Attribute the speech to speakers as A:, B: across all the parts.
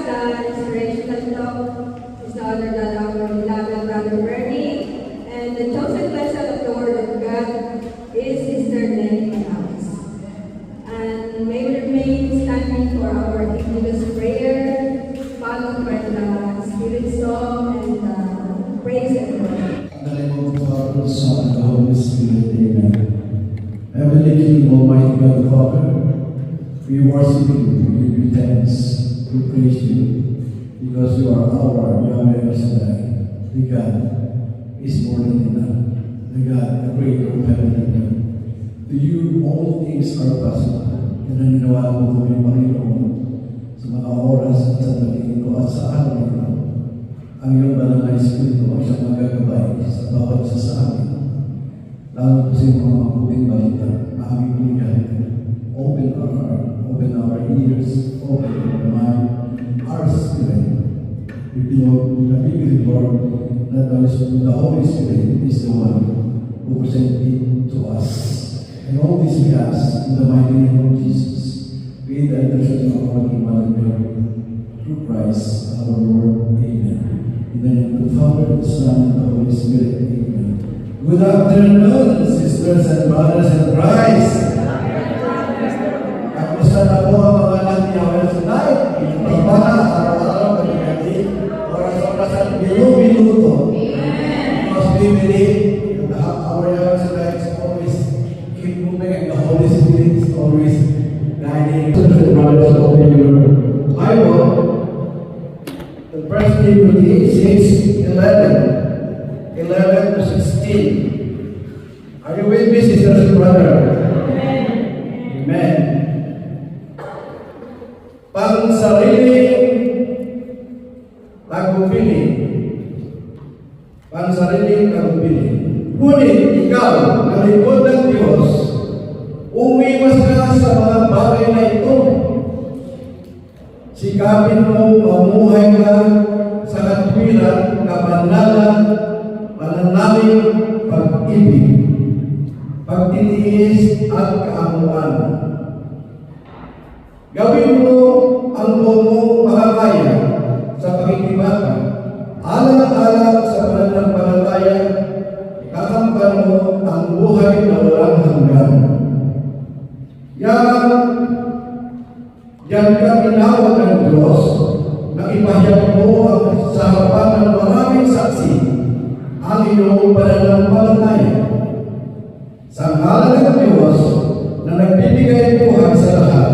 A: the inspirational talk is none other than our beloved Brother Bernie, and the chosen vessel of the Word of God is Sister Nelly House. And may we remain standing for our Ignis prayer, followed by the Spirit song and the praise and worship.
B: In the name of the Father, the Son, and the Holy Spirit, amen. Heavenly King, Almighty God the Father, we worship you, we give you thanks, we praise you, because you are our Yahweh Shaddai, the God is more than enough, the God, the creator of heaven and earth. To you, all things are possible, and naniniwala mo kami, Panginoon, sa mga oras at sa pagiging ko at sa araw na ito. Ang iyong banal na Espiritu ang siyang magagabay sa bawat isa sa amin, lalo po sa mga mabuting balita na aming punihan. Open our heart, open our ears, open our mind, our spirit. We believe, Lord, that the Holy Spirit is the one who presents it to us. And all this we ask in the mighty name of Jesus. We the intercession of our King, Mother Mary, through Christ our Lord. Amen. In the name of the Father, the Son, and the Holy Spirit. Amen. Good afternoon, sisters and brothers in Christ. Kamusta na po ang mga nangyawin tonight? Inumpana, araw-araw, pag-ibig, oras-oras at minuto. Because we believe that our Yahweh tonight is always keep moving and the Holy Spirit is always guiding. Sisters and brothers, open your Bible. The first Timothy 6:11 to 16. Are you with me, sisters and brothers? Amen. Pansariling tagumpili. Ngunit ikaw, na lingkod ng Diyos, umiwas ka sa mga bagay na ito. Sikapin mo mamuhay ka sa katwiran, kabanalan, pananalig, pag-ibig, pagtitiis at kaamuan. Gawin mo ang buong makakaya sa pakikibaka, alang-alang sa pananampalataya, kakampan mo ang buhay na walang hanggan. Yan ka tinawag ng Diyos na ipahayag mo sa harapan ng maraming saksi ang iyong pananampalataya. Sa ngalan ng Diyos na nagbibigay buhay sa lahat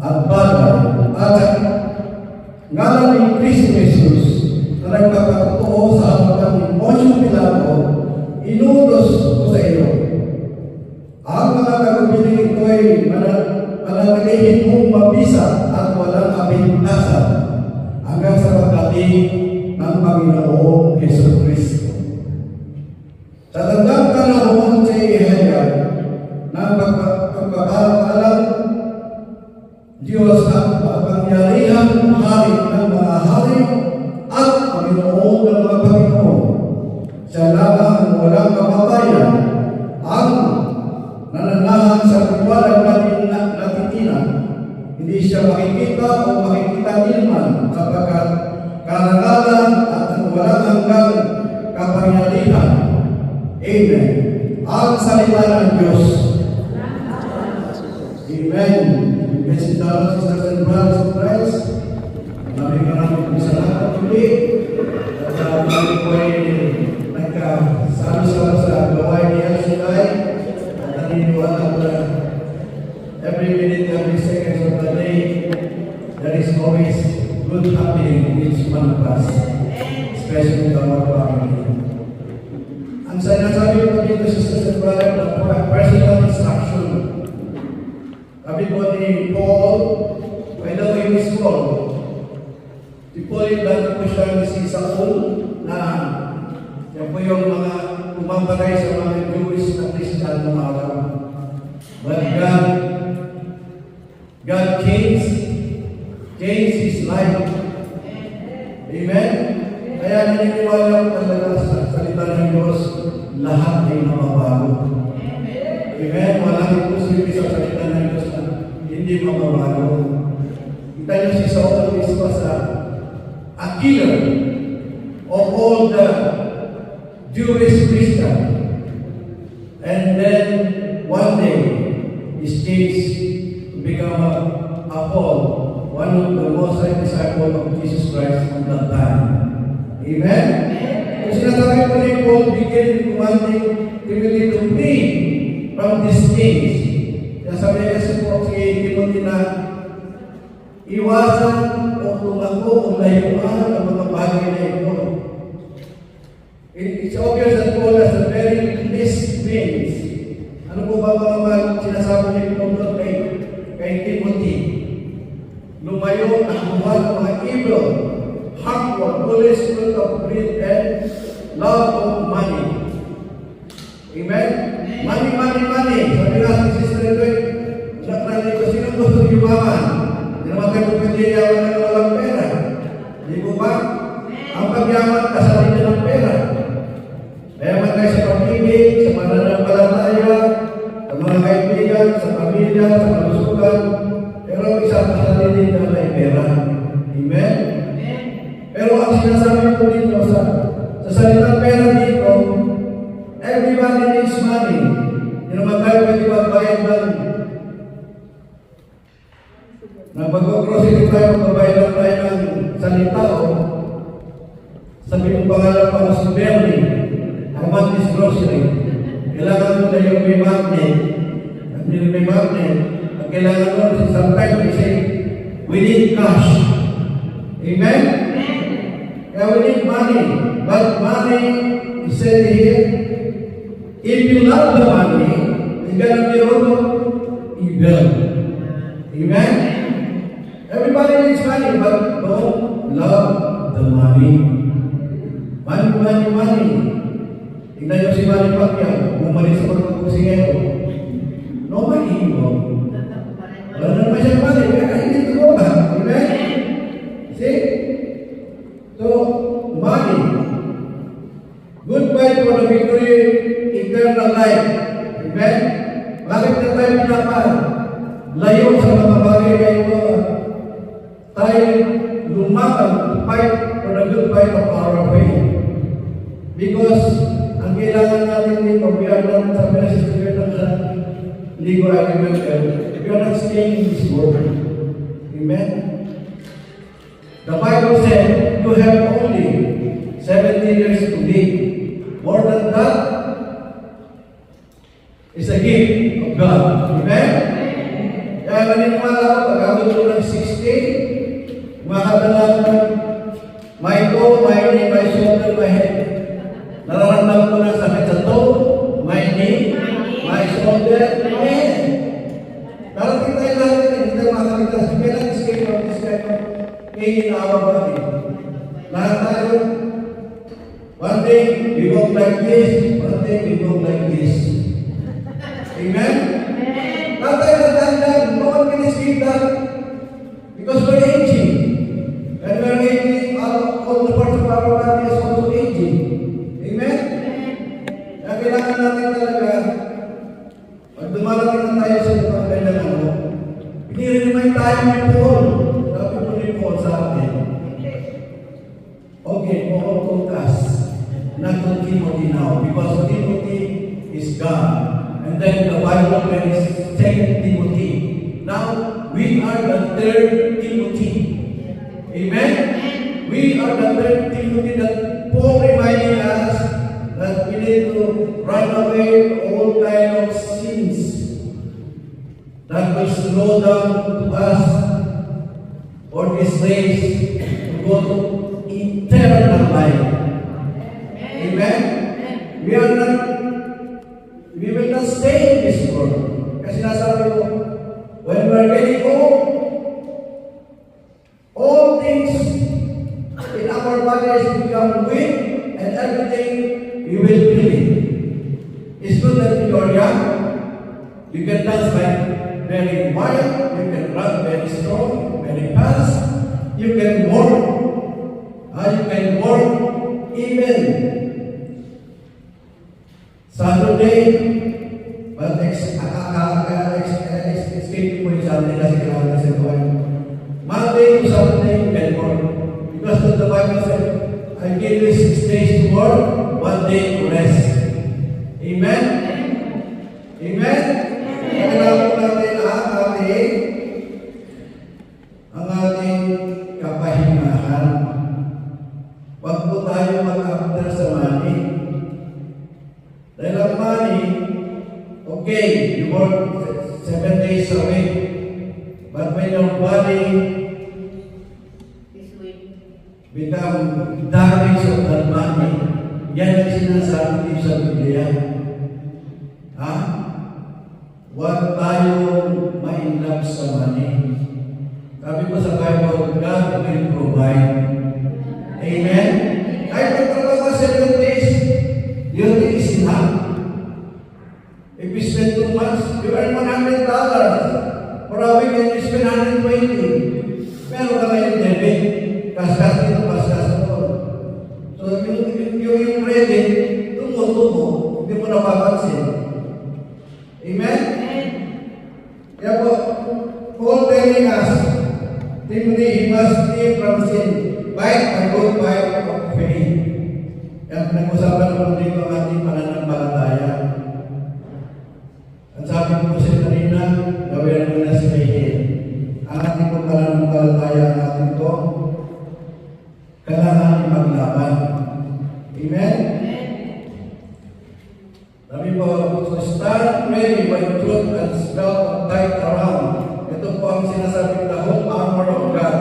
B: at bagay at ngalan ni Kristo Jesus na nagpapatotoo sa harapan ni Poncio Pilato, inutos ko sa iyo. Ang mga tagumpili ito ay manatilihin mong mabisa at walang kapintasan hanggang sa pagdating ng Panginoong Hesus Kristo. Sa tandang panahon sa ihayag ng pagpapaalam Diyos ang pangyarihan hari ng mga hari at Panginoon ng mga Panginoon. Siya lamang ang walang kamatayan, ang nananahan sa liwanag natin natitinan. Hindi siya makikita o makikita nilman sapagkat karangalan at walang hanggang kapangyarihan. Amen. Ang salita ng Diyos. Amen. Kasi dapat sa Sisters and Brothers in Christ, maraming salamat muli. At kami po ay nagkasama-sama sa gawain ni Al-Shaddai. At naniniwala ko na every minute, every second of the day, there is always good happening in each one of us, especially in our family. Ang sinasabi ko dito, Sisters and Brothers, na personal instruction. Sabi po ni Paul, by the way, Miss Paul, si Paul yung dati po siya si Saul na yan po yung mga umabatay sa mga Jewish na Christian na araw. But God changed his life. Amen? Kaya naniniwala ko talaga sa salita ng Diyos, lahat ay mababago. Amen? Walang imposible sa salita ng Diyos na hindi mababago. Kita niyo si Saul was a killer of all the Jewish Christians. And then one day, he changed to become a Paul, one of the most high disciples of Jesus Christ on that time. Amen? Kung sinasabi ko ni Paul, begin commanding Timothy to flee from these things. Kaya sabi niya kasi po si Timothy na iwasan o tumakbo o layuan ang mga bagay na ito. It's obvious that Paul has a very least means. Ano po ba mga sinasabi ni Paul kay Timothy? Lumayo ang buwan ng mga evil, harmful, foolish, spirit of greed, and love of money. Amen? Money, money, money. Sabi natin, Sister Edwin, nakrali ko, sino gusto yumaman? Hindi naman kayo pagkatiyawan na walang pera. Hindi po ba? Ang pagyaman, kasali niya ng pera. Mayaman kayo sa pag-ibig, sa pananampalataya, sa mga kaibigan, sa pamilya, sa kalusugan, pero isang kasali din na may pera. Amen? Pero ang sinasabi ko dito sa salitang pera dito, everybody needs money. Hindi naman tayo pwede magbayad ng pag-grocery tayo, magbabayad lang tayo ng salita o sabi ng pangalan pa si Bernie, ang monthly's grocery. Kailangan mo na yung may magnet. At yung may magnet, at kailangan mo sometimes we say, we need cash. Amen? Kaya we need money. But money, he said here, if you love the money, it's gonna be root of evil. Amen? Everybody needs money, but don't love the money. Money, money, money. Tingnan niyo si Manny Pacquiao, bumalik sa pagpupusingero. No money involved. Wala naman siyang money, kaya hindi ito ba? Amen? See? So, money. Goodbye for the victory, eternal life. Amen? Bakit na tayo pinapalayo sa mga bagay na ito? Tayo lumaban to fight for the good fight of our faith. Because ang kailangan natin dito, we are not sa message, we are not sa legal argument, we are not staying in this world. Amen? The Bible said, you have only 70 years to live. More than that is a gift of God. Amen? Kaya maniniwala ko, pag-abot ko ng 60, makadalang my toe, my knee, my shoulder, my head. Nararamdaman ko ng sakit sa toe, my knee, my shoulder, my head. Narating tayo lahat na hindi tayo makakita. We cannot escape from this kind of pain in our body. Lahat tayo, one day we walk like this, one day we walk like this. Amen? Lahat tayo nagdaan, no one can escape that. Because we're aging. And we're aging, all the parts of our body is also aging. Amen? Kaya kailangan natin talaga, pag dumarating na tayo sa mga kailangan mo, pinirinig tayo ni Paul. Sabi po ni Paul sa atin, okay, Paul told us not to Timothy now, because Timothy is gone. And then the Bible is 2 Timothy. Now, we are the third Timothy. Amen? We are the third Timothy that Paul reminding us that we need to run away all kind of sins that will slow down to us for this race to go to eternal life. Amen? We will not stay in this world. Kasi nasabi ko, when we are getting old, all things in our bodies become weak, and everything we will feel it. It's good that you are young. You can dance like very wild. You can run very strong, very fast. You can work. You can work even Saturday, but escape po yung Saturday kasi kailangan kasi gawin. Monday, Because the Bible said, I give you 6 days to work, 1 day to rest. Amen? Amen? Kailangan po natin ang ating kapahingahan. Huwag po tayo mag-after sa money. Dahil ang money, okay, you work 7 days a week. But when your body become damaged of that money, yan ang sinasabi dito sa Biblia. Ha? Huwag tayo ma-inlove sa money. Sabi po sa Bible, God will provide. Amen? Kahit magtrabaho ka 7 days, yun is enough. If you spend 2 months, you earn $100. For a week, and you spend 120. Meron ka ngayon debit. Kaskas dito, kaskas dito. So, yung credit, tumo-tumo, hindi mo napapansin. Amen? Kaya po, Paul telling us, Timothy, he must flee from sin. Fight a good fight of faith. Kaya pinag-usapan naman dito ang ating pananampalataya. At sabi ko po siya kanina, gawin mo na si Mayhin. Ang ating pananampalataya, ang ating ko, kailangan maglaban. Amen? Sabi po, so start ready by truth and belt of tight around. Ito po ang sinasabing the whole armor of God.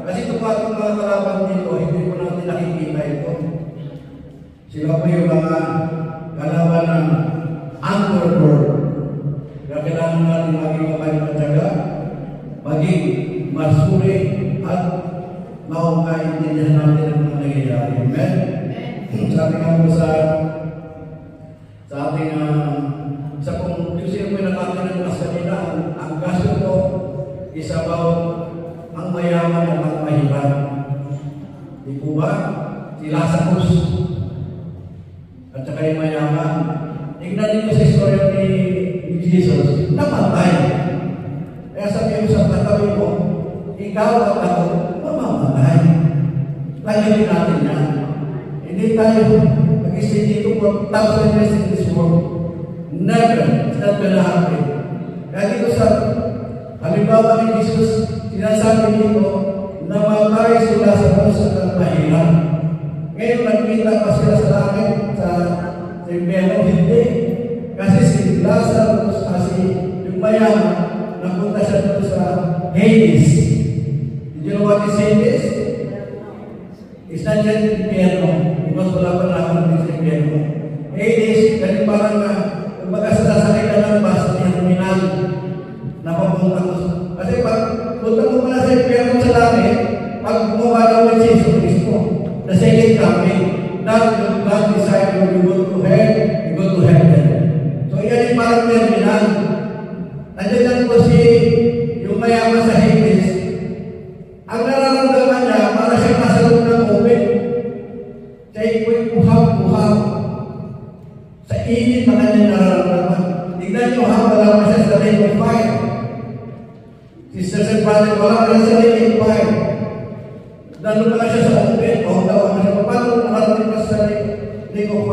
B: Kasi ito po ating mga kalaban dito, hindi po natin nakikita ito. Sila po yung mga kalaban ng underworld. Kaya kailangan natin maging mapagpatyaga, maging masuri, at maukaintindihan natin ang mga nangyayari. Amen? Sabi nga po sa ating isa pong kasi po nakakalimutas kanina, ang kaso po is about ang mayaman at ang mahirap. Di po ba? Si Lazarus at saka yung mayaman. Tingnan niyo sa istorya ni Jesus, namatay. Kaya sabi ko sa katabi mo, ikaw at ako, mamamatay. Lagyan natin yan. Hindi tayo mag-isip dito for 1,000 years in this world. Never. It's not gonna happen. Kaya dito sa halimbawa ni Jesus, sinasabi dito, namatay sila sa puso at mahirap. Ngayon, nagkita pa sila sa langit, sa impyerno, hindi. Kasi si Lazarus, kasi yung mayaman, napunta siya doon sa Hades. Did you know what is Hades? It's not just impyerno. Because wala pa naman sa impyerno. Hades, kasi parang kumbaga sasakay ka ng bus, terminal, na papunta ko. Kasi pag punta mo pala sa impyerno sa langit, pag bumaba daw ng Jesus Cristo, the second coming, that God decided when you go to hell, you go to heaven. So yan yung parang terminal. Nandiyan po yung mayaman sa Hades. Ang nararamdaman niya, para siya nasa loob ng oven. Siya yung buhaw-buhaw. Sa init na kanyang nararamdaman. Tignan niyo ha, wala pa siya sa lake of fire. Sisters and brothers, wala pa siya sa lake of fire. Lalo pala siya sa oven. O, daw, paano nakarating pa sa lake of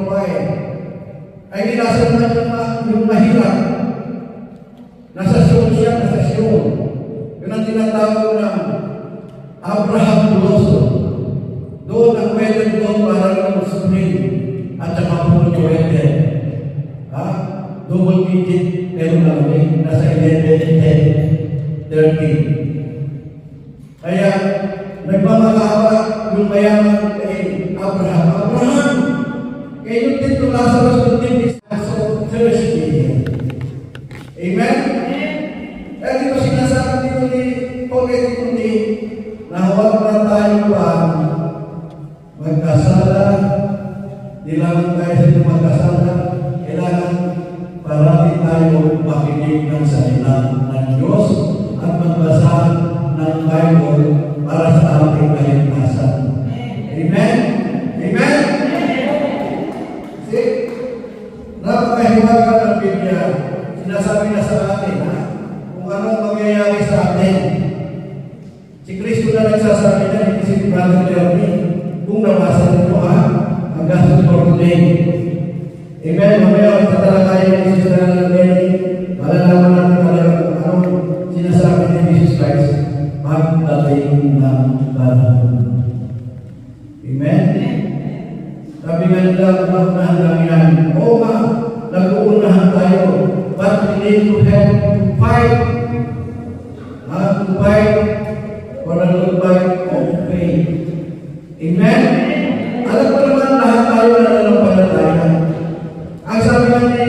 B: fire? Ay nilasa naman yung mahirap. Nasa Sion siya, nasa Sion. Yun ang tinatawag na Abraham Duloso. Doon ang weather doon para ng spring at saka full weather. Ha? Double digit, pero namin, nasa 11, 10, 13. Kaya, nagmamakawa yung mayaman kay Abraham. Abraham! Kaya yung tito Lazarus yung tito is so thirsty. Amen? Kaya dito sinasabi dito ni Paul Timothy na huwag na tayo pa magkasala, di lang tayo sa itong magkasala, kailangan parati tayo makinig ng salita ng Diyos at magbasa ng Bible para sa ating kaligtasan. Amen? Amen? See? Napakahiwaga ng Biblia. Sinasabi na sa atin, ha? Kung anong mangyayari sa atin. Si Kristo na nagsasabi na, hindi si Brother Jeremy, kung nabasa nito ang gospel for today. Amen. Mamaya, tatalakayin ni Sister Lenny, malalaman natin talaga anong sinasabi ni Jesus Christ pagdating ng panahon. Amen? Sabi nga nila, unahan lang yan. Oo nga, nag-uunahan tayo. But we need to have to fight. To fight for the good fight of faith. Amen? Alam ko naman lahat tayo na nanampalataya. Ang sabi nga ni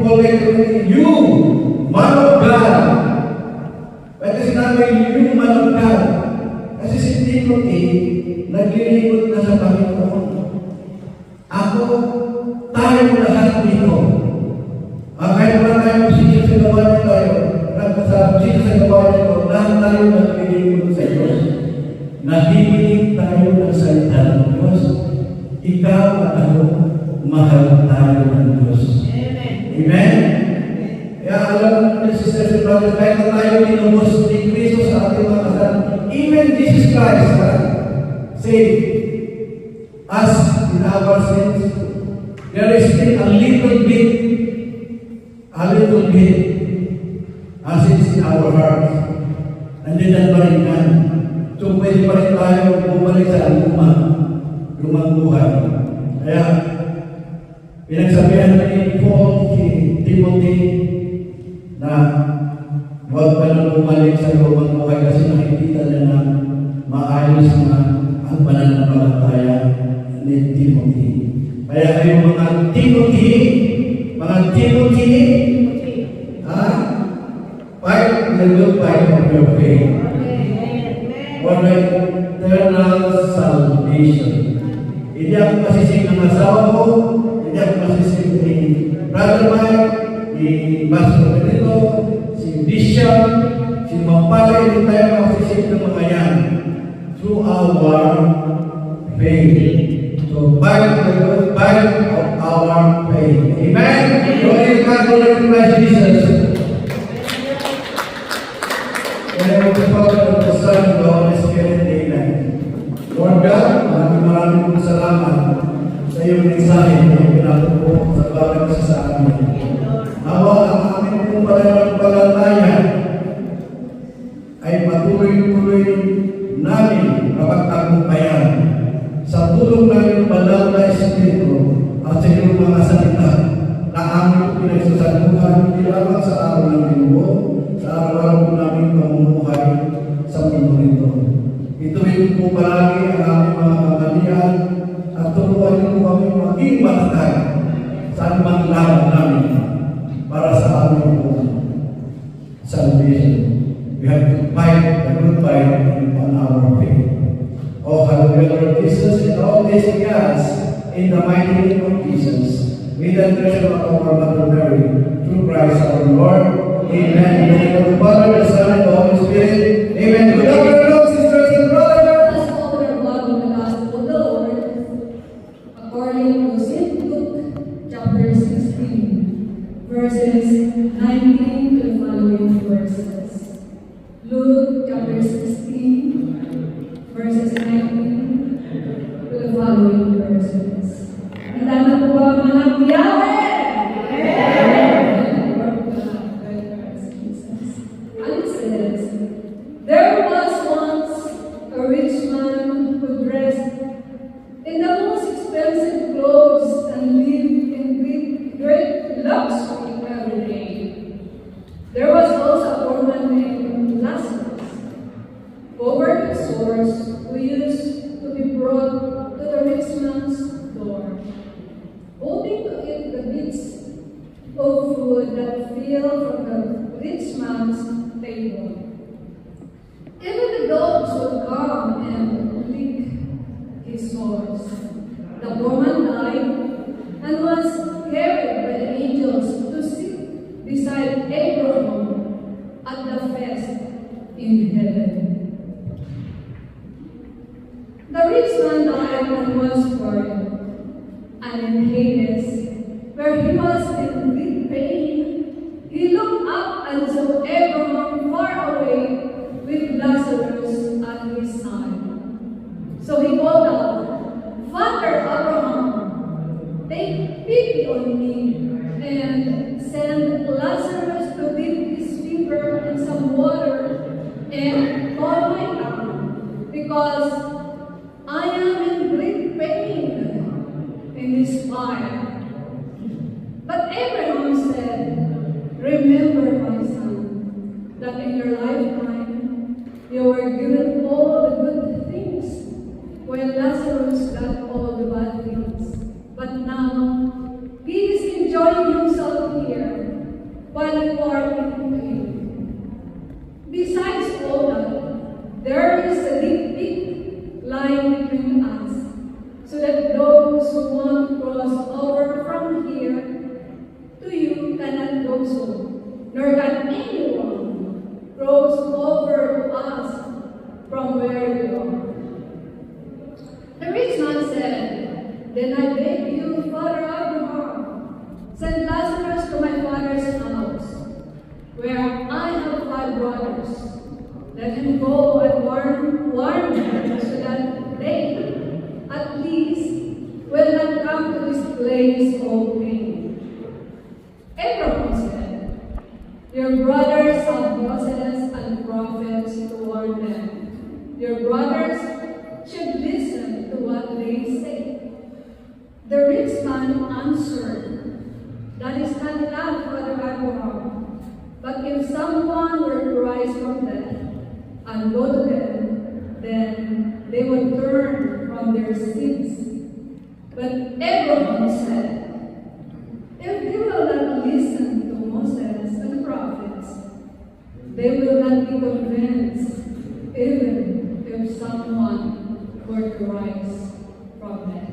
B: Paul Peter, you, man of God. Pwede sinabi, you, man of God. Kasi si Timothy, naglilingkod na sa Panginoon. Ako, tayo lahat dito. Kahit wala tayo position sa gawa niyo tayo, position sa gawa niyo, lahat tayo naglilingkod sa Diyos. Nahihiling tayo ng salita ng Diyos. Ikaw at ako, mahal tayo ng Diyos. Amen? Kaya alam niyo, sisters and brothers, kahit na tayo tinubos ni Cristo sa ating mga kasalanan, even Jesus Christ, saved us in our sins, there is still a little bit as it's in our hearts. Nandiyan pa rin yan. So, pwede pa rin tayo bumalik sa lumang buhay. Kaya, pinagsabihan ni Paul si Timothy na huwag ka na bumalik sa lumang buhay kasi nakikita niya na maayos na ang pananampalataya ni Timothy. Kaya kayo mga Timothy, fight the good fight of your faith. For the eternal salvation. Hindi ako masisig ng asawa ko, hindi ako masisig ni Brother Mike, ni Pastor Benito, si Bishop, si Mampala, hindi tayo masisig ng mga yan. Through our faith. So, fight the good fight of our faith. Amen? Glory to God, glory to Christ Jesus. In the name of the Father, of the Son, and of the Holy Spirit, amen. Lord God, maraming pong salamat sa iyong mensahe na pinatupo sa bawat isa sa amin. Nawa ang aming pong pananampalataya ay patuloy-tuloy namin kapagtagumpayan sa tulong ng iyong banal na Espiritu at sa iyong mga salita na aming pinagsasaluhan hindi lamang sa araw ng linggo, sa araw-araw po namin pamumuhay sa mundo nito. Ituloy po palagi ang aming mga kamalian at turuan niyo po kami maging matatag sa anumang laban namin para sa aming po salvation. We have to fight the good fight on our faith. Oh, hallelujah, Lord Jesus, and all this we ask in the mighty name of Jesus, with the treasure of our Mother Mary, through Christ our Lord. Amen. In the name of the Father, the Son, and the Holy Spirit. Amen. Good afternoon, sisters and brothers.
A: Let us open our Bible in the Gospel of the Lord, according to St. Luke, chapter 16, verses 19 to the following verses. Luke, chapter 16, verses 19 to the following verses. Handa na po ba mga nagbiyahe? And it says, there was once a rich man who dressed in the most expensive clothes and lived in great luxury every day. There was also a poor man named Lazarus, poverty source, who used to be brought to the rich man's door, hoping to eat the bits of food that fell from the rich man's table. Even the dogs would come and lick his sores. The poor man died and was carried by the angels to sit beside Abraham at the feast in heaven. The rich man died and was buried, and in Hades, where he was in great pain, he looked up and saw Abraham far away with Lazarus at his side.
C: pity on me and send Lazarus to dip his finger in some water and cool my tongue, because I am in great pain in this fire. But Abraham said, remember, my son, that in your lifetime you were given all the good things, while Lazarus got all the bad things. But now he is enjoying himself here while you are in pain. Besides all that, there is a deep pit lying between us, so that those who want to cross over from here to you cannot do so, nor can anyone cross over to us from where you are. The rich man said, then I beg you, Father Abraham, send Lazarus to my father's house, where I have 5 brothers. Let him go and warn them, so that they, at least, will not come to this place of pain. Abraham said, your brothers have Moses and prophets to warn them. Your brothers should listen to what they say. The rich man answered, that is not enough, Father Abraham. But if someone were to rise from death and go to them, then they would turn from their sins. But Abraham said, if they will not listen to Moses and prophets, they will not be convinced, even if someone were to rise from death.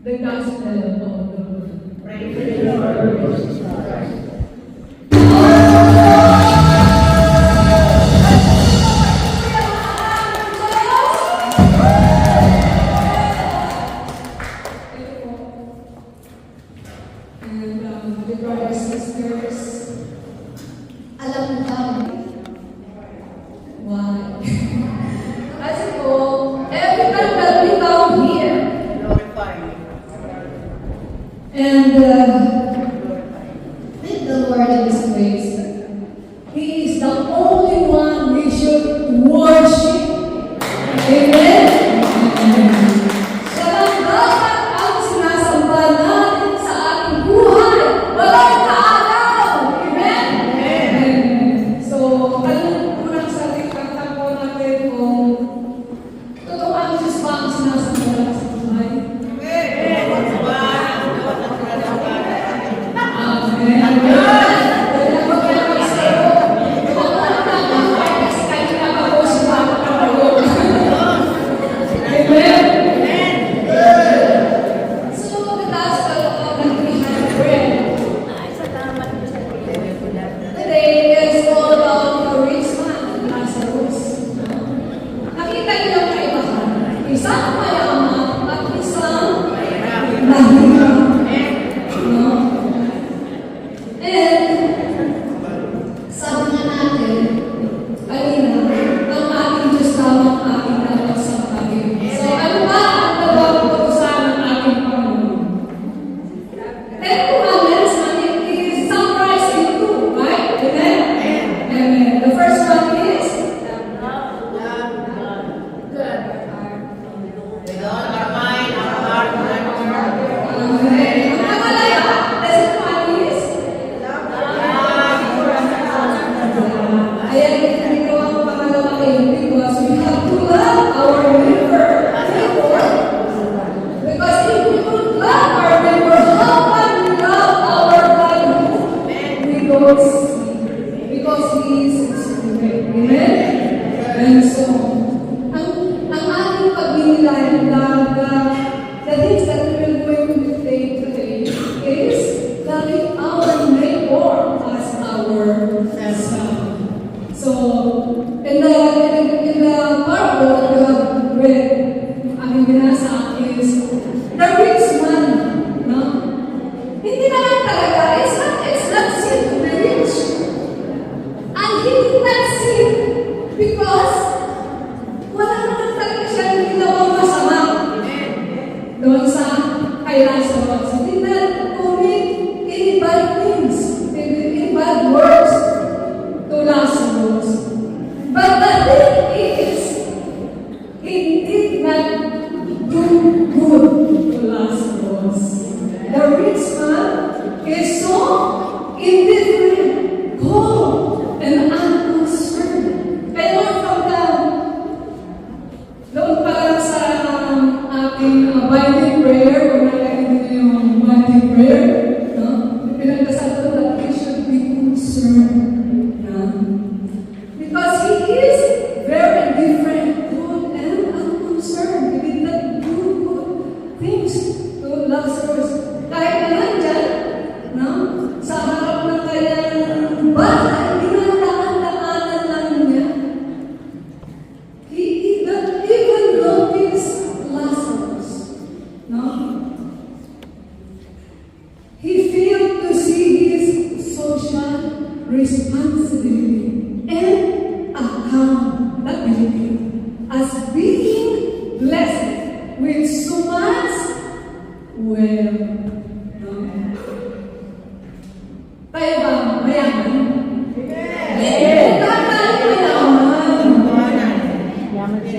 C: The Gospel of the Lord. Praise the Lord Jesus Christ.
A: And the brothers and sisters, alam mo ba? Why? Kasi po, every time that we come here, and with the Lord in His place, He is the only one we should worship. Amen? Siya lang dapat ang sinasamba natin sa ating buhay. Walang kaagaw. Amen? Amen. So, anong unang salita po natin kung totoo ang Diyos ba ang sinasamba natin sa buhay?
C: bahay, dinadaan-daanan lang niya. He even noticed Lazarus. No? He failed to see his social responsibility and accountability as being blessed with so much wealth. No? Tayo ba mayaman? Yes!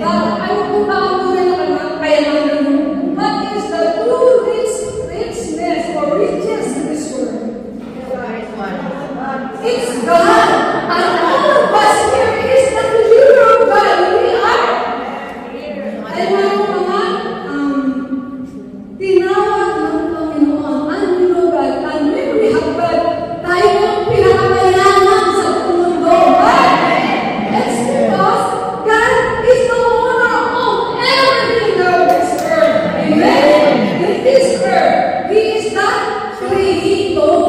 C: Ayaw kong makakunan na kayaman. What is the true richness or riches in this world? It's God. And all of us here is the believer of God. We are. Ay mga tinawag ng Panginoon, and we know God, and when we have God, tayo ang pinakamayaman sa mundo. Why? It's because God is the owner of everything on this earth. Amen? In this earth, He is the creator.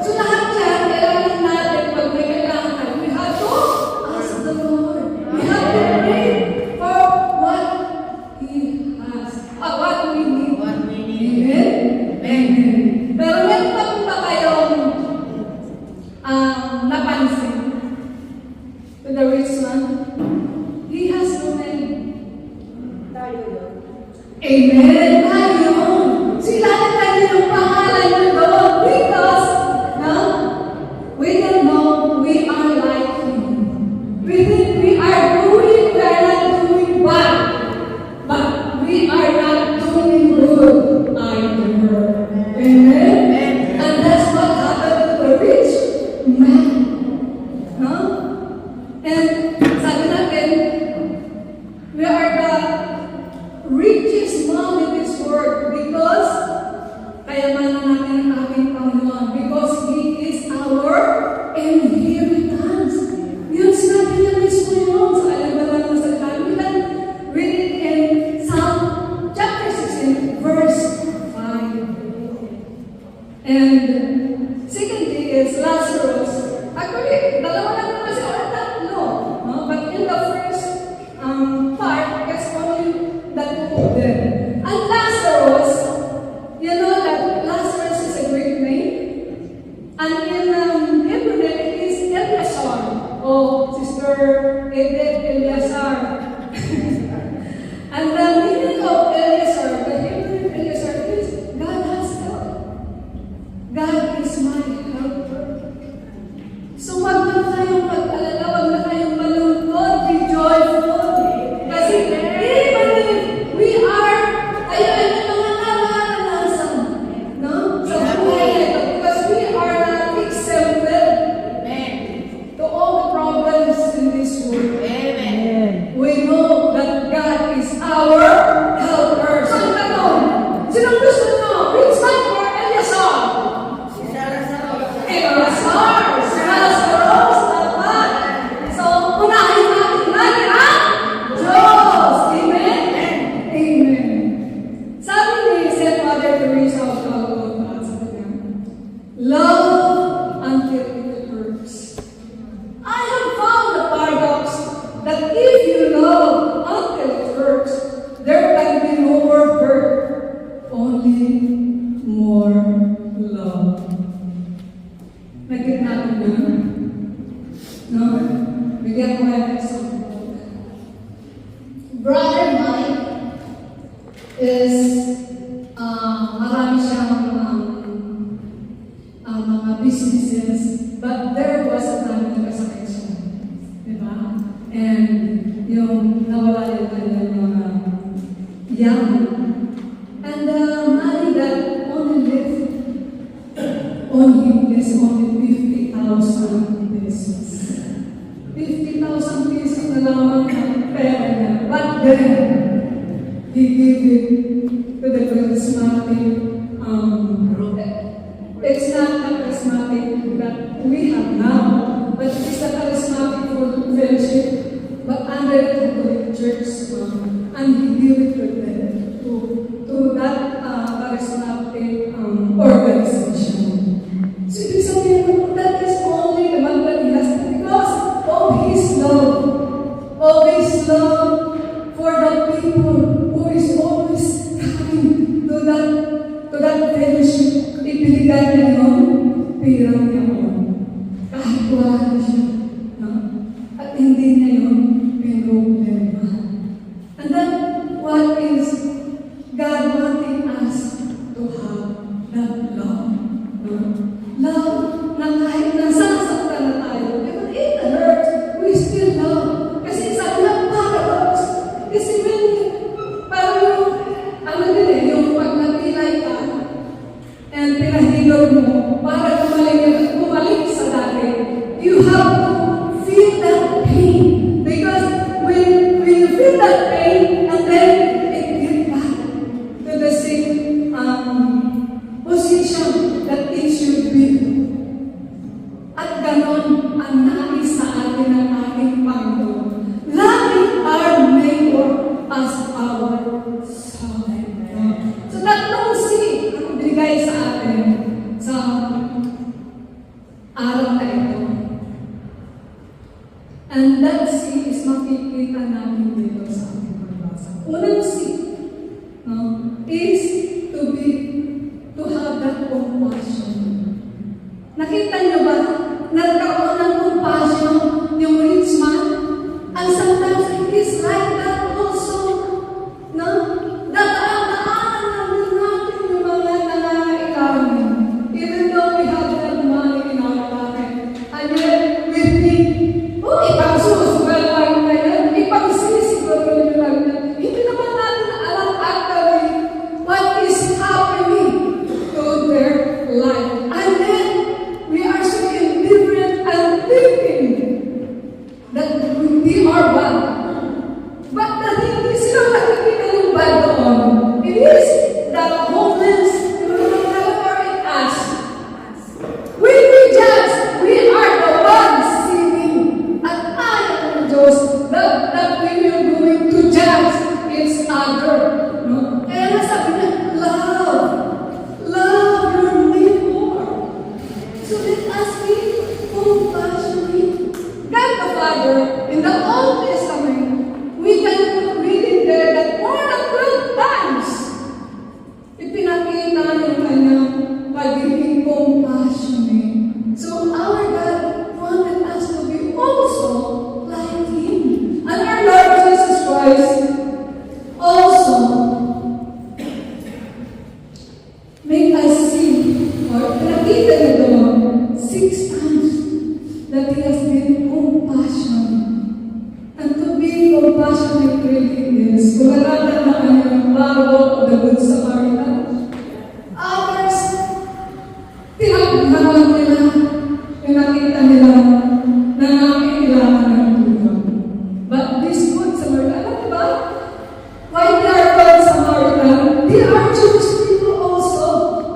C: So lahat yan, kailangan natin, pag may kailangan, we have to ask the Lord. We have to pray for what He has, what we need. Amen? Amen. Pero meron pa po ba kayong napansin? To the rich man, he has no money. Amen. Tayo. Sila na tayo yung pangalan ng Lord because we don't know we are like Him. We think we are not doing bad, but we are not doing good either. Amen. And that's what happened to the rich man. No? And sabi natin, we are the richest man in this world because kayamanan natin ang ating Panginoon because He is our inheritance. Yun sinabi niya mismo yun sa alam-alam na sa tayo. We can read it in Psalm chapter 16 verse 5. And secondly is Lazarus. Actually, dalawa lang naman siya or tatlo. No? But in the first part, it's only the two of them. And Lazarus, you know that Lazarus is a Greek name. And in Hebrew name, it is Eleazar. Oh, Sister Edith Eleazar. And the meaning of Eleazar, the Hebrew Eleazar is God has help. God is my helper. So wag na tayong pag-alala, wag na tayong malungkot, be joyful. Kasi even if we are, ayun yung mga naranasan, no? Sa buhay nito, because we are not exempted to all the problems in this world. We know that God is our helper. So ang tanong, sinong gusto mo? Rich man or Eleazar? Eleazar! Lazarus! Dapat! So, unahin natin lagi ang Diyos! Amen? Amen. Sabi ni St. Mother Teresa of Calcutta, sabi niya, love until it hurts. I have found the paradox that if you love until it hurts, there can be no more hurt, only more love. Nagkit natin na, no? Bigyan ko kayo ng example. Brother Mike is, marami siyang mga businesses, but there was a time na nagkasakit siya. Diba? And yung nawala yung kanyang mga young. And the money that only left on him is only 50,000 pesos. 50,000 pesos na lamang ang pera niya. But then, he gave it to the charismatic it's not the charismatic that we have now, but it's the charismatic for fellowship, but under the Catholic Church, and he gave it to that charismatic organization. So ibig sabihin, that is only the Panginoon. Kahit wala na siya. No? At hindi niya yun pinroblema. And then, what is God wanting us to have? That love. No? Love na kahit nasasaktan na tayo, even it hurts, we still love. Kasi sabi ng paradox. Kasi when, parang yung, ano din eh, yung pag napilay ka, and pinahilog mo, para bumalik sa dati, you have to feel that pain. Because when you feel that pain, and then it gets back to the same position that it should be. At ganon ang nais sa atin ng ating Panginoon. Loving our neighbor as ourselves. So tatlong C ang binigay sa atin sa araw na ito. And that C is makikita namin dito sa ating pagbasa. Unang C, no, is to have that compassion. Nakita niyo ba? Nagkaroon ng compassion yung rich man? And sometimes it is like that also. No? Daan-daanan namin natin yung mga nangangailangan. Even though we have that money in our pocket. And yet, we think, oh, ipagsusugal lang na yan. Ipagsisigal lang na yan. Hindi naman natin alam actually what is happening to their life. And then, we are so indifferent and thinking that we are bad. But the thing is, sila nakikita yung bad doon. It is the homeless who are in us. When we judge, we are the ones sinning. At ayaw ng Diyos that we will going to judge each other. No? Kaya nasabi niya, love your neighbor. So let us be compassionate. God the Father, in the Old Testament, we can read in there that more than 12 times, ipinakita yung kanyang pagiging compassionate. So our God wanted us to be also like Him. And our Lord Jesus Christ also make us see, or nakita nito 6 times that He has been compassionate. And to be compassionate really is, kung nalala na kanyang parable of the Good Samaritan, others, tinaghanan nila, yung nakita nila na nangangailangan ng tulong. But this Good Samaritan, alam niyo ba? Why they are called Samaritan? They are Jewish people also.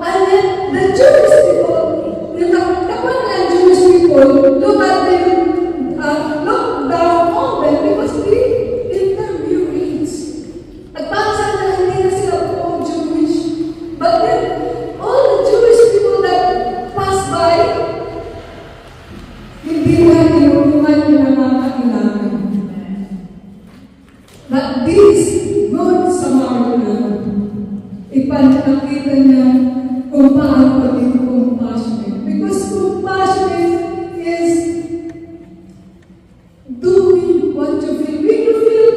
C: And then the Jewish people, yung kapag ng Jewish people, look at them, look down on them because they intermarried. At parang sana hindi na sila po Jewish. But then, all the Jewish people that pass by, hindi na tinulungan yung nangangailangan. But this Good Samaritan, ipinakita niya kung paano pagiging compassionate. Because compassionate is doing what you feel. When you feel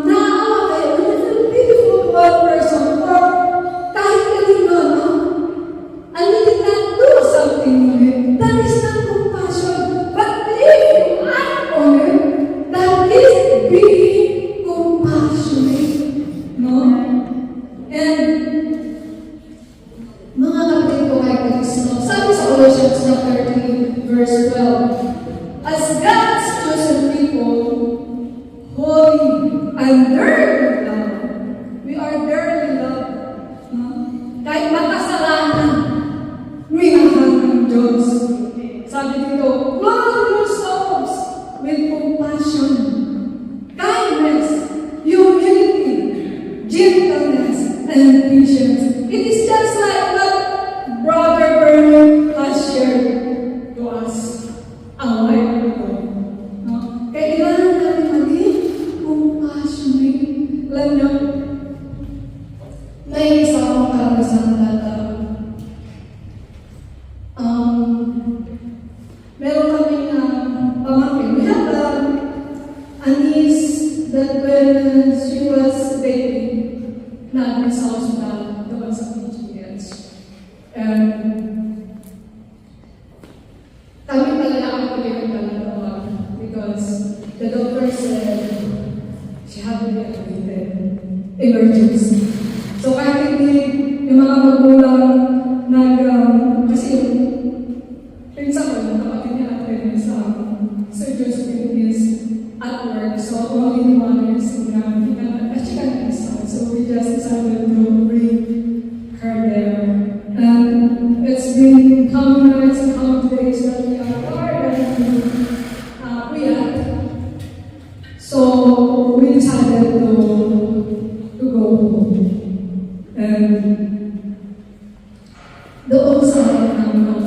C: naawa kayo, when you feel beautiful to one person, or kahit kanino, no? And you did not do something with it, that is not compassion. But if you act on it, that is being compassionate. No? And mga kapatid ko kay Kristo, sabi sa Colossians 13, verse 12, as God's chosen people, holy and dearly loved, we are dearly loved. No? Kahit makasalanan, minahal ng Diyos. Sabi dito, clothe yourselves with compassion, kindness, humility, gentleness, and patience. It is just like what Brother Bernie has shared to us a while ago. No? Kailangan natin maging compassionate. Alam niyo, may isa akong karanasan that actually went talaga because the doctor said she had to be admitted. Emergency. So kahit hindi yung mga magulang kasi yung pinsan ko, yung kapatid niya at sa Sir Joseph is at work. So only the mother is around. She can't decide. So we just decided to bring her there. And it's been how many nights and how many days that we are apart and we are. So we decided to go home. And doon sa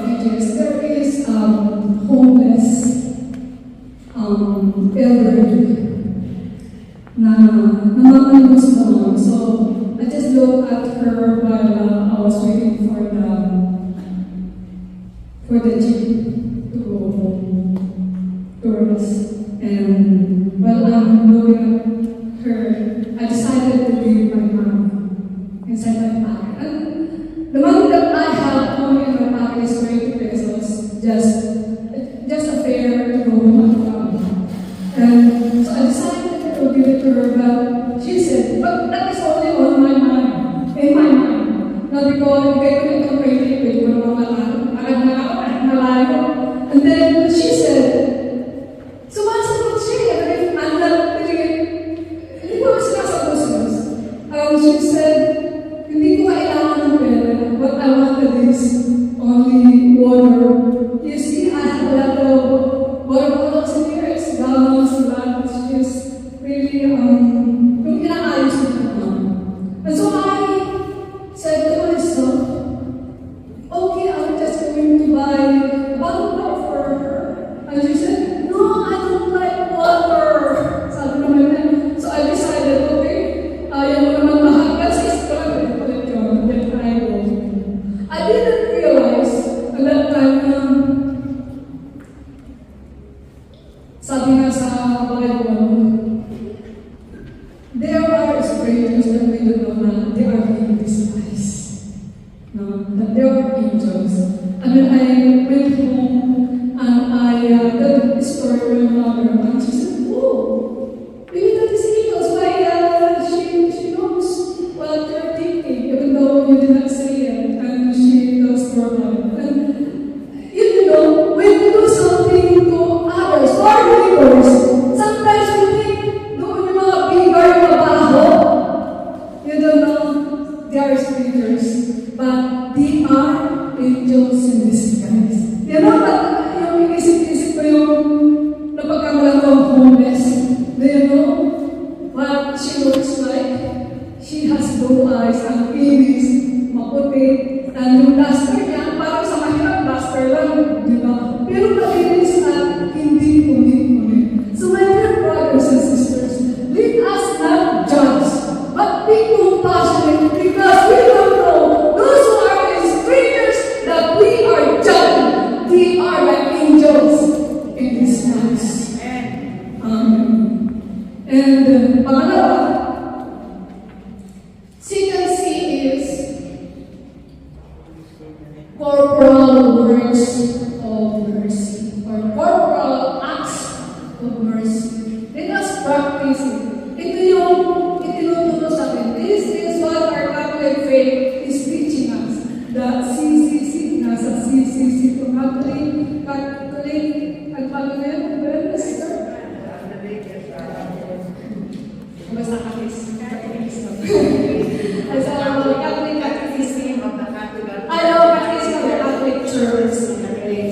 C: pages, there is homeless elderly na namamanus naman. So I just looked at her while I was waiting for the jeep to go home to rest. And while I'm looking at her, I decided to leave my money inside my pocket. And the money that I have only in my pocket is 20 pesos, just a fare to go home and come. And so I decided to give it to her, but she said, but that is only on my mind, in my mind. Not because they couldn't compare it with malayo. And then she said, sumasagot siya, I'm not hindi ko sinasagot siya. She said, hindi ko kailangan ng pera. What I wanted is only water. You see, I have a lot of water bottles in here. It's gallons, which is really, yung inaayos ko naman. And so I said to myself, okay, I'm just going to buy a bottle of water for her. And she said, no, I don't like water. Sabi naman niya. So I decided, okay, ayaw mo naman mahal. Kasi struggle ulit yun. Then I go. I didn't realize at that time na sabi nga sa Bible, there are strangers that we don't know na they are being disguised. No? That there are angels. And when I went home and I got the story from my mother, and she said, oh, maybe that is angels. Why she knows what you're thinking, even though you did not say it, and she knows for life. And you know, when you do something to others, to our neighbors, sometimes we think, doon yung mga bigger mabaho. You don't know, they are strangers, but they are angels in disguise. You know, yung inisip-isip ko yung napagkamalan ko homeless. Do you know what she looks like? She has blue eyes and babies, maputi, and yung duster niya, parang sa mahirap duster lang, di ba? Pero malinis at hindi punit-punit. So my dear brothers and sisters, let us not judge, but be compassionate because we don't know those who are the strangers that we are judging. They are like angels in disguise. And pangalawa, second C is corporal words of mercy or corporal acts of mercy. Let us practice it. Ito yung itinuturo sa atin. This is what our Catholic faith is teaching us. The CCC, nasa CCC to Catholic, at Pagkain, basta Catholic. As our Catholic Catechism of the Catholic, Catechism of the Catholic Church.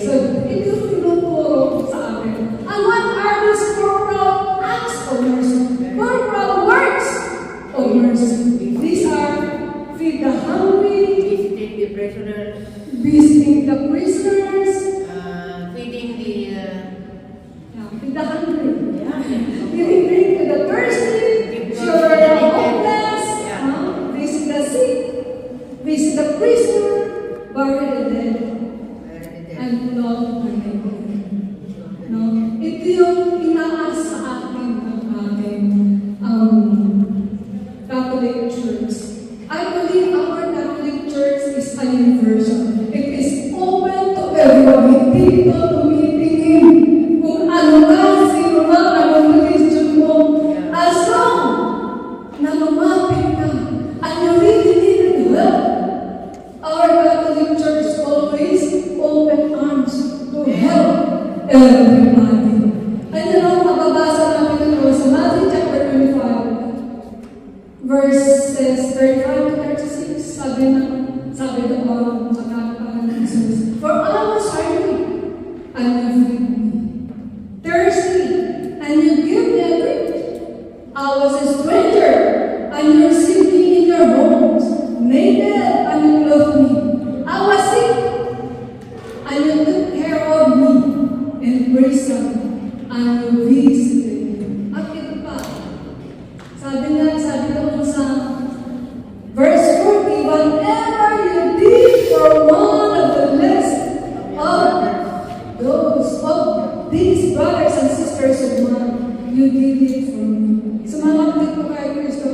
C: So, ito tinuturo sa atin. And what are these corporal acts of mercy? Corporal works of mercy. These are feed the hungry,
D: Visiting the prisoners,
C: visiting the prisoners,
D: feeding
C: feed the hungry, giving drink to the thirsty, cure the hopeless, visit the sick, visit the prisoner, bury the dead, and love the neighbor. No? Ito yung inaas sa atin ng ating Catholic Church. I believe our Catholic Church is a universal. It is open to everyone. Hindi ito tumitingin everybody. Ano lang mababasa natin ito sa Matthew chapter 25, verses 35 to 36, sabi doon sa katapangan ng Jesus, "For I was hungry, and you feed me. Thirsty, and you give me a drink. I was a stranger, and you received me in your homes. Naked, and you clothed me. I was sick, and you took care of me. In prison, and you visited me." At ito pa, sabi doon sa verse 40, "Whatever you did for one of the least of these brothers and sisters of mine, you did it for me." Sa mga kapatid ko kay Kristo,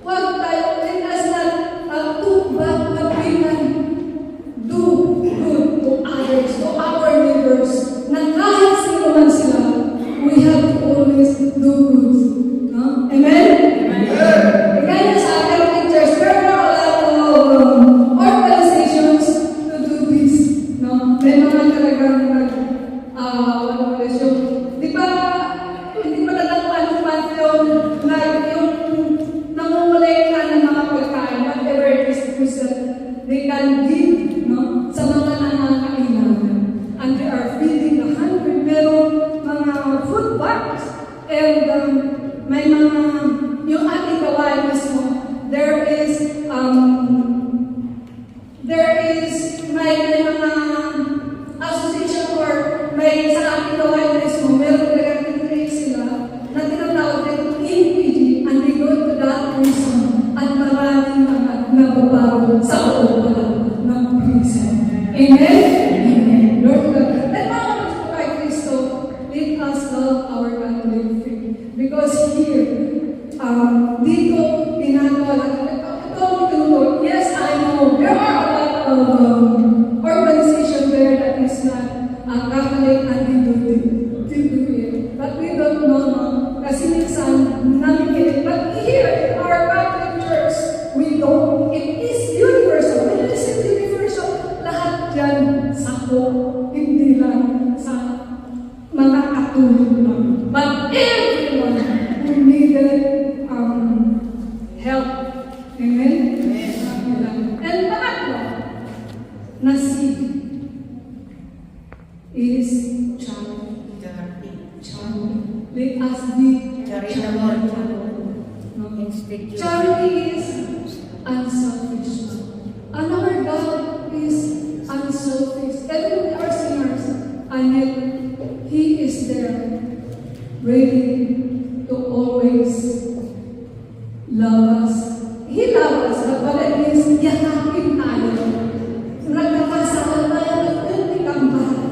C: huwag tayo, let us not took back what we can do good to others, to our neighbors, na kahit sino man sila, we have to always do good. No? Amen? Kaya sa Catholic Church, there are a lot of organizations to do this. No? May mga talagang di ba, hindi pa natatapan ng month yung nangungulekta ng mga pagkain, whatever it is that they can give, no? Sa mga nangangailangan. And they are feeding the hungry. Meron mga food banks. And may mga, yung ating gawain mismo, there is may mga association or may sa ating gawain mismo, meron talagang trace sila na tinatawag din NPG, and they go to that prison at maraming mga nababago sa loob pala ng prison. Amen? Amen. Lord God. At mga kapatid ko kay Kristo, let us love our Catholic faith. Because here, dito, ginagawa natin. Yes, I know, there are a lot of organization there that is not Catholic and they do it. But we don't know, no? Kasi minsan, namin but here, in our Catholic Church, we don't. It is universal. When it is universal, lahat yan sako, hindi lang sa mga Katolik lang. But everyone who needed help. Amen? And pangatlo, na seed is charity. Let us be charitable. Charity is unselfish. And our God is unselfish. Even we are sinners, and yet He is there, ready to always love us. He loves us, but it means yakapin tayo. Nagkakasala tayo ng untikang bahay.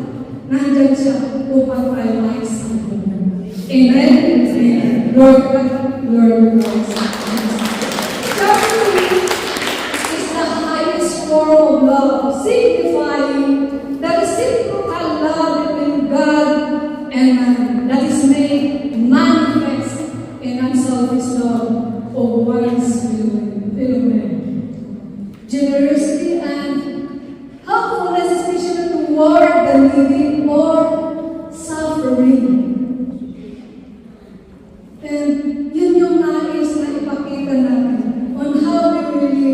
C: Nandyan siya upang tayo ay sambungan. Amen? Amen. Lord God. Charity is the highest form of love, signifying the reciprocal love between God and man that is made manifest in unselfish love of one's fellow man. Generosity and helpfulness, especially toward the needy or suffering. And yun yung nais na ipakita natin on how we really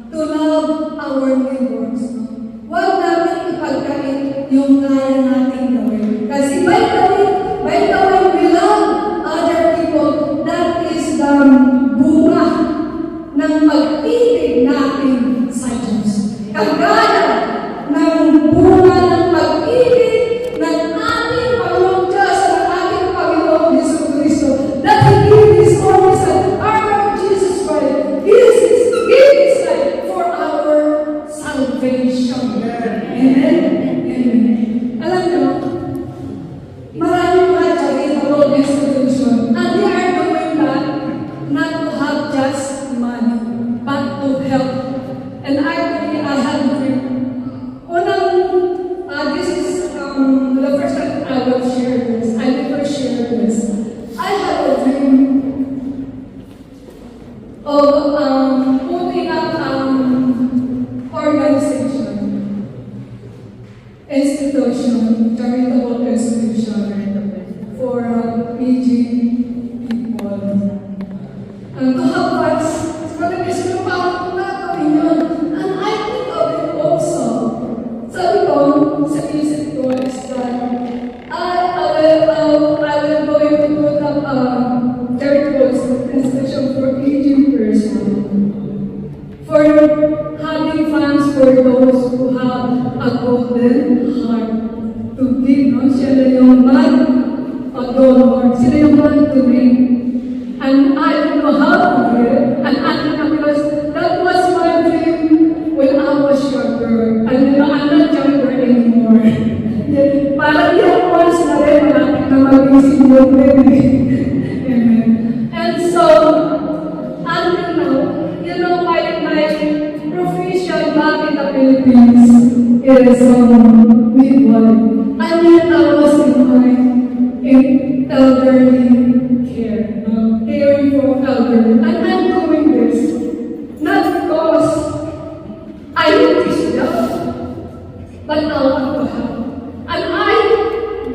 C: to love our neighbors. Huwag natin ipagkait yung kaya natin gawin. Kasi by the way we love other people, that is the bunga ng pag-ibig natin sa Diyos. Kagaya ng bunga ng pag-ibig ng ating Panginoong Diyos at ng ating Panginoong Hesus Kristo, that He gave His only Son, our Lord Jesus Christ, gave His life for our salvation. Amen? Amen. Alam niyo, maraming mga charitable institution, and they are doing that not to have just money, but to help. And I have a dream. This is the first time I will share this. I never share this. I have a dream of putting up organization institution, charitable institution for aging people. And to have funds for the mission pa gagawin yun. And I think of it also. Sabi ko, sa isip ko is that I will going to put up a charitable institution for aging person. For having funds for those who have a golden heart to give, no? Sila yung man of donor, sila yung man to make. And I don't know how to do it. And because that was my dream when I was younger. And you know, I'm not younger anymore. Parang yung once na rin, malapit na mag-isip mo rin. Amen. And so, until now, you know, my profession back in the Philippines is midwife. And yet I was in elderly care, caring for elderly. And I'm doing this not because I need this job, but I want to help. And I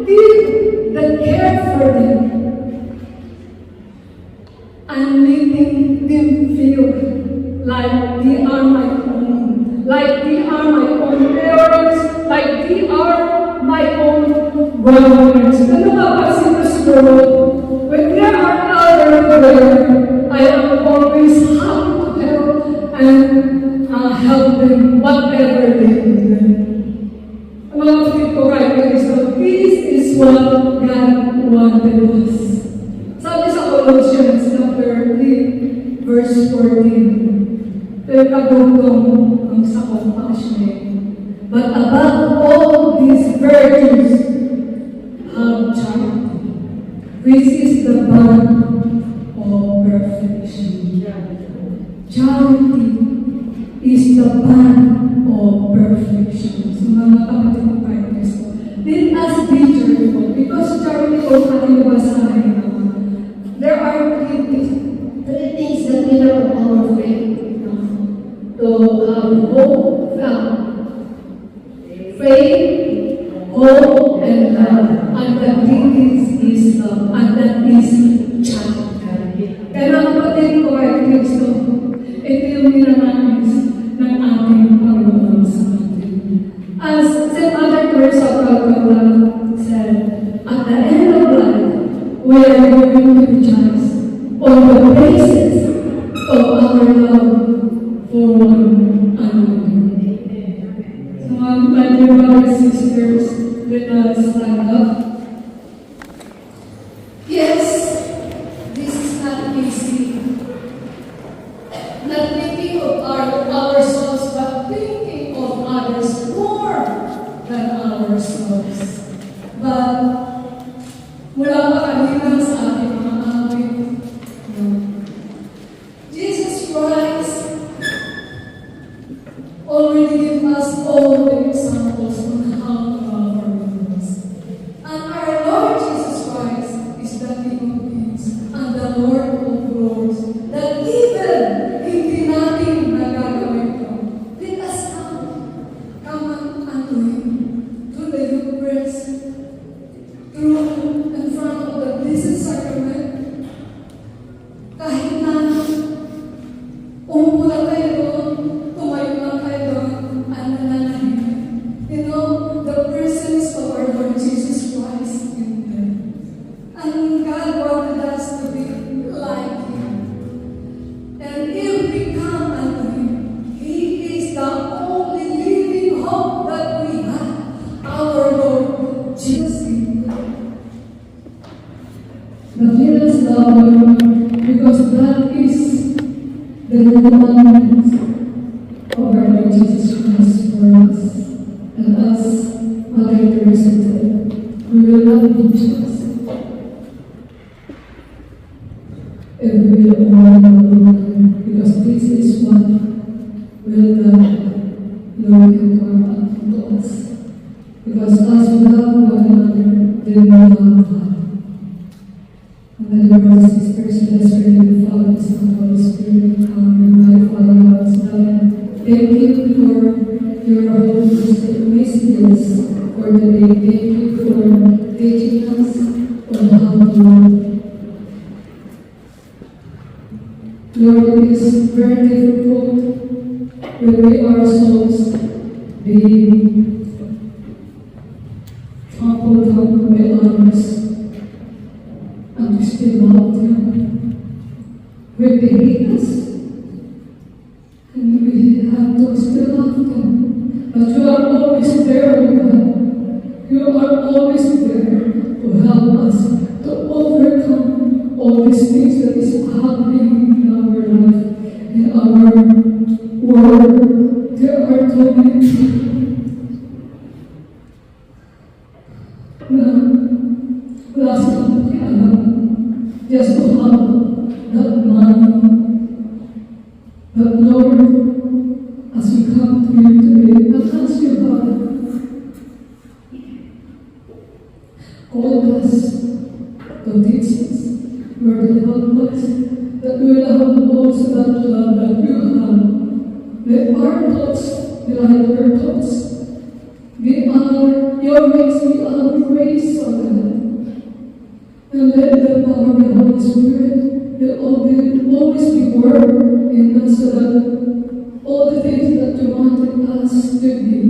C: give the care for them. I'm making them feel like they are my own, like they are my own parents, like they are my own grandparents. Ano ba kasi siguro, when there are others there, I am always happy to help and help them whatever they need. Mga kapatid ko right there, so this is what God wanted us. Sabi sa Colossians chapter 3, verse 14, pagkagundong ang sa compassion. But above all these virtues, have charity, which is the bond of perfection. Charity is the bond of perfection. So mga kapatid ng Christ, let us be cheerful because charity ko ating basahin. There are three things that pillar of our faith. To have hope, faith, hope, and love. And that is love. And that is charity. Kaya ang kapatid ko ay Kristo, ito yung minananis ng ating Panginoon sa atin. As St. Mother Teresa of Calcutta said, at the end of life, we are going to rejoice on the basis of our love for one another. So, my dear brothers and sisters, let us stand up. Yes, this is not easy. Not thinking of ourselves, but thinking of others more than ourselves. But mula pa kanina sa ating mga awit, Jesus Christ already gave us all the examples on how to love our neighbors. And our Lord Jesus Christ is the King of Kings and the Lord of Lords, that even hindi natin nagagawin ito. Let us come unto Him through the Eucharist, through in front of the Blessed Sacrament. Kahit na umupo lang kayo doon, tumayo lang kayo doon, ang nananahin. You know, the presence of our Lord Jesus Christ in them. And God wanted us to be like Him. And if we come unto Him, He is the only living hope that we have, our Lord Jesus. But let us love our Lord, because that is the commandment of our Lord Jesus Christ for us. And as Mother Teresa said, we will not be just. And we will honor the Lord, because this is what will God Lord require to us. Because as we love one another, then we love God. And the brothers and sisters, let us pray to the Father, the Son, and the Holy Spirit. Amen. My Father, Lord, thank you for your Holy Spirit messages today. Thank you for teaching us on how to love. Lord, it is very difficult when we ourselves being trampled down by others and we still love them. When they hate us, and we have to still love them. But you are always there, God. You are always there to help us to overcome all these things that is happening in our life, in our world. There are so many people na wala silang pakialam just to have that money. But Lord, as we come to you today, and as you have called us to teach us, Lord, help us that we will have also that love that you have. Let our thoughts be like your thoughts. We are your ways, we are your ways, O God. And let the power of the Holy Spirit will always be worked in us so that all the things that you wanted us to be,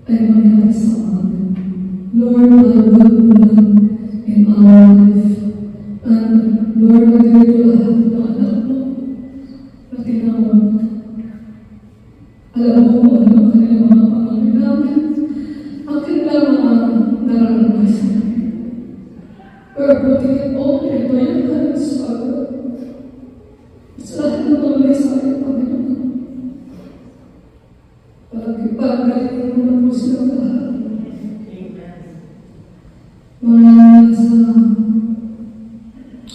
C: ay mangyari sa amin. Lord, will done in our life. And Lord, nagawin ko lahat ng anak mo na tinawag. Alam mo kung ano ang kanilang mga pangangailangan, ang kanilang mga nararanasan. We're putting it all into your hands, Father. Sa lahat ng mga mensahe, Panginoon. Pagkipagaling mo na po silang lahat. Mga nasa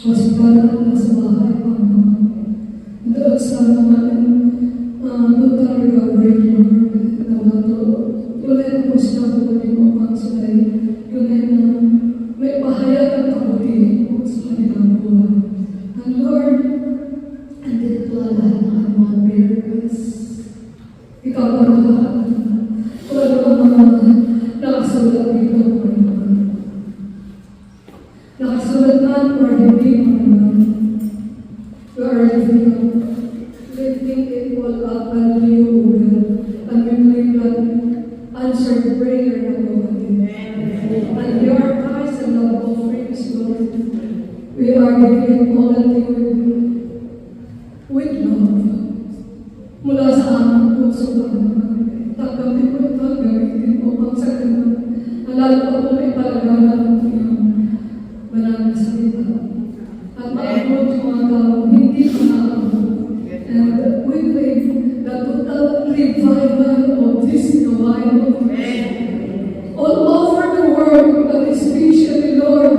C: hospital at nasa bahay, Panginoon. Doon sa mga total recovery, Lord, na mga tuloy po silang pupunin mo pang sila'y tunay na may pahayag at kabuti po sa kanilang buhay. And Lord, andito po ang lahat ng aking mga prayer requests. Ikaw pa lahat. Wala ka mga nakasulat dito, Panginoon. Nakasulat man or hindi, Panginoon. We are lifting it all up unto you, O God. And we believe that answered prayer na po, and your eyes and love offerings, Lord. We are giving all that you with love. Mula sa aming puso, Panginoon. Tanggapin mo ito, gamitin mo pang sa ganun. Ang lalo pa po may palagalan ng iyong banal na salita. At maabot yung mga tao, hindi maaabot. And we pray that total revival of this revival all over the world, but especially, Lord,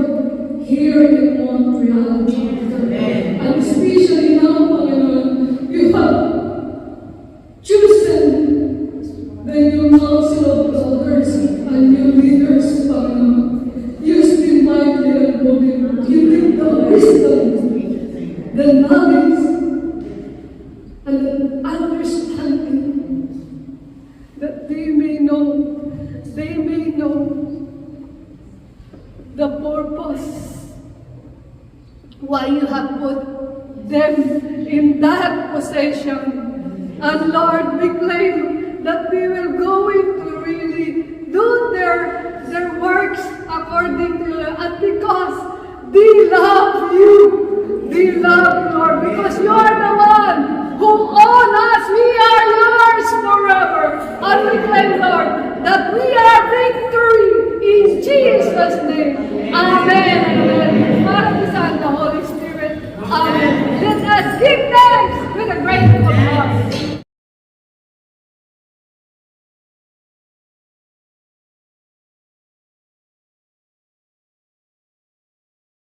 C: here in Montreal. And especially now, Panginoon, you have chosen the new council of elders and new leaders, Panginoon. Use them mightily and boldly. Give them the wisdom, the knowledge, and the understanding that they may know the purpose why you have put them in that position. And Lord, we claim that they will go into really do their works according to you, and because they love you, Lord, because you are the one who own us. We are yours forever. And we claim, Lord, that we are victory in Jesus' name. Amen.